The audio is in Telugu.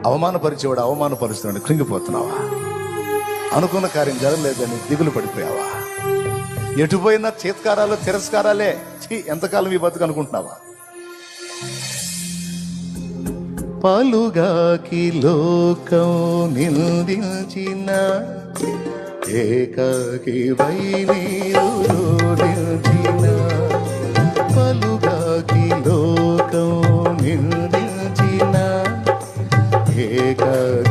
అవమానపరిచేవాడు అవమానపరుస్తున్నాడు, కృంగిపోతున్నావా? అనుకున్న కార్యం జరగలేదని దిగులు పడిపోయావా? ఎటుపోయినా చేత్కారాలు తిరస్కారాలే. ఎంతకాలం ఈ బతుకు అనుకుంటున్నావా? పలుగాకి లోకం నిందించిన ఏకాకి వైనిల్చిన, పలుగాకి లోకం నిందించిన ఏకాకి